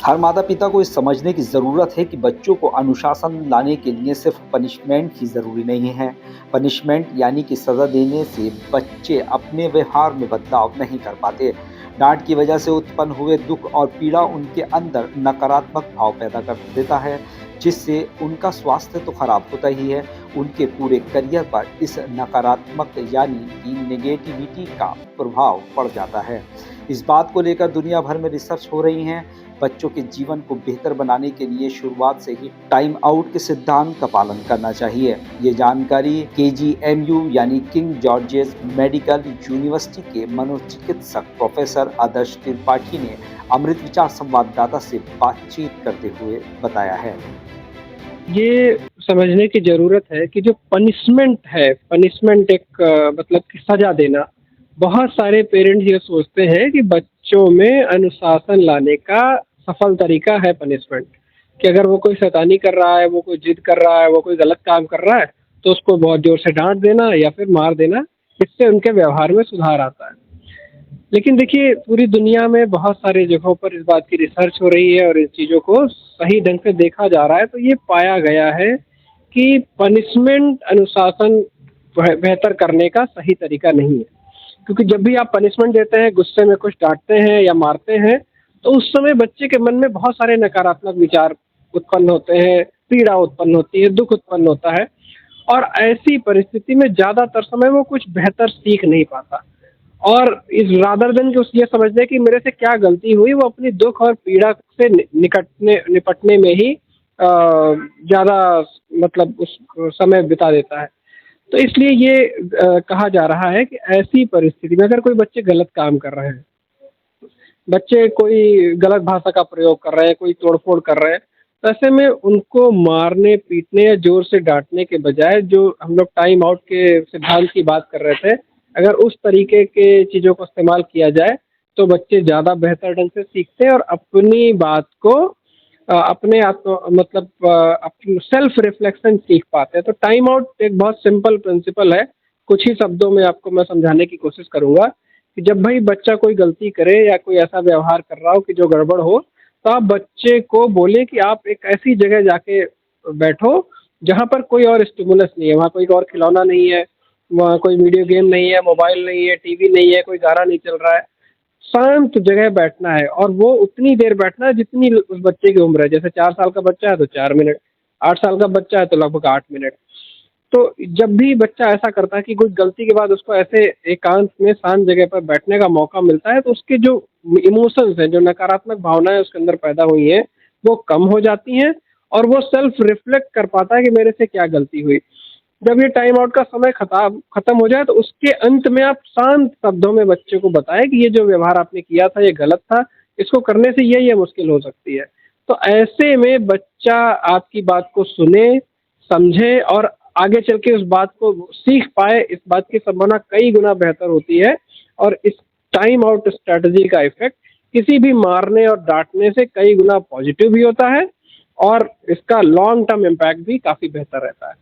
हर माता-पिता को ये समझने की ज़रूरत है कि बच्चों को अनुशासन लाने के लिए सिर्फ पनिशमेंट ही ज़रूरी नहीं है। पनिशमेंट यानी कि सज़ा देने से बच्चे अपने व्यवहार में बदलाव नहीं कर पाते। डाँट की वजह से उत्पन्न हुए दुःख और पीड़ा उनके अंदर नकारात्मक भाव पैदा कर देता है, जिससे उनका स्वास्थ्य तो खराब होता ही है, उनके पूरे करियर पर इस नकारात्मक यानी कि नेगेटिविटी का प्रभाव पड़ जाता है। इस बात को लेकर दुनिया भर में रिसर्च हो रही हैं। बच्चों के जीवन को बेहतर बनाने के लिए शुरुआत से ही टाइम आउट के सिद्धांत का पालन करना चाहिए। ये जानकारी KGMU यानी किंग जॉर्जेस मेडिकल यूनिवर्सिटी के मनोचिकित्सक प्रोफेसर आदर्श त्रिपाठी ने अमृत विचार संवाददाता से बातचीत करते हुए बताया है। ये समझने की ज़रूरत है कि जो पनिशमेंट है, पनिशमेंट एक मतलब कि सज़ा देना, बहुत सारे पेरेंट्स ये सोचते हैं कि बच्चों में अनुशासन लाने का सफल तरीका है पनिशमेंट, कि अगर वो कोई शैतानी कर रहा है, वो कोई ज़िद कर रहा है, वो कोई गलत काम कर रहा है, तो उसको बहुत ज़ोर से डाँट देना या फिर मार देना, इससे उनके व्यवहार में सुधार आता है। लेकिन देखिए, पूरी दुनिया में बहुत सारी जगहों पर इस बात की रिसर्च हो रही है और इन चीज़ों को सही ढंग से देखा जा रहा है, तो ये पाया गया है कि पनिशमेंट अनुशासन बेहतर करने का सही तरीका नहीं है। क्योंकि जब भी आप पनिशमेंट देते हैं, गुस्से में कुछ डाँटते हैं या मारते हैं, तो उस समय बच्चे के मन में बहुत सारे नकारात्मक विचार उत्पन्न होते हैं, पीड़ा उत्पन्न होती है, दुःख उत्पन्न होता है और ऐसी परिस्थिति में ज़्यादातर समय वो कुछ बेहतर सीख नहीं पाता। और इस रादर देन कि उस ये समझने की मेरे से क्या गलती हुई, वो अपनी दुःख और पीड़ा से निपटने में ही ज़्यादा मतलब उस समय बिता देता है। तो इसलिए ये कहा जा रहा है कि ऐसी परिस्थिति में अगर कोई बच्चे गलत काम कर रहे हैं, बच्चे कोई गलत भाषा का प्रयोग कर रहे हैं, कोई तोड़-फोड़ कर रहे हैं, तो ऐसे में उनको मारने, पीटने या ज़ोर से डाँटने के बजाय जो हम लोग टाइम आउट के सिद्धांत की बात कर रहे थे, अगर उस तरीके के चीज़ों को इस्तेमाल किया जाए, तो बच्चे ज़्यादा बेहतर ढंग से सीखते हैं और अपनी बात को अपने आत्म मतलब अपनी सेल्फ रिफ्लेक्शन सीख पाते हैं। तो टाइम आउट एक बहुत सिंपल प्रिंसिपल है। कुछ ही शब्दों में आपको मैं समझाने की कोशिश करूँगा कि जब भाई बच्चा कोई गलती करे या कोई ऐसा व्यवहार कर रहा हो कि जो गड़बड़ हो, तो आप बच्चे को बोलें कि आप एक ऐसी जगह जाके बैठो, जहाँ पर कोई और स्टिमुलस नहीं है, वहाँ कोई और खिलौना नहीं है, वहाँ कोई वीडियो गेम नहीं है, मोबाइल नहीं है, टीवी नहीं है, कोई गाना नहीं चल रहा है। शांत जगह बैठना है और वो उतनी देर बैठना है जितनी उस बच्चे की उम्र है। जैसे 4 साल का बच्चा है तो 4 मिनट, 8 साल का बच्चा है तो लगभग 8 मिनट। तो जब भी बच्चा ऐसा करता है कि कुछ गलती के बाद उसको ऐसे एकांत में शांत जगह पर बैठने का मौका मिलता है, तो उसके जो इमोशंस हैं, जो नकारात्मक भावनाएँ उसके अंदर पैदा हुई हैं, वो कम हो जाती हैं और वो सेल्फ रिफ्लेक्ट कर पाता है कि मेरे से क्या गलती हुई। जब ये टाइम आउट का समय खत्म हो जाए, तो उसके अंत में आप शांत शब्दों में बच्चे को बताएँ कि ये जो व्यवहार आपने किया था, ये गलत था, इसको करने से ये मुश्किल हो सकती है। तो ऐसे में बच्चा आपकी बात को सुने, समझे और आगे चल के उस बात को सीख पाए, इस बात की संभावना कई गुना बेहतर होती है और इस टाइम आउट स्ट्रैटेजी का इफ़ेक्ट किसी भी मारने और डाँटने से कई गुना पॉजिटिव भी होता है और इसका लॉन्ग टर्म इम्पैक्ट भी काफ़ी बेहतर रहता है।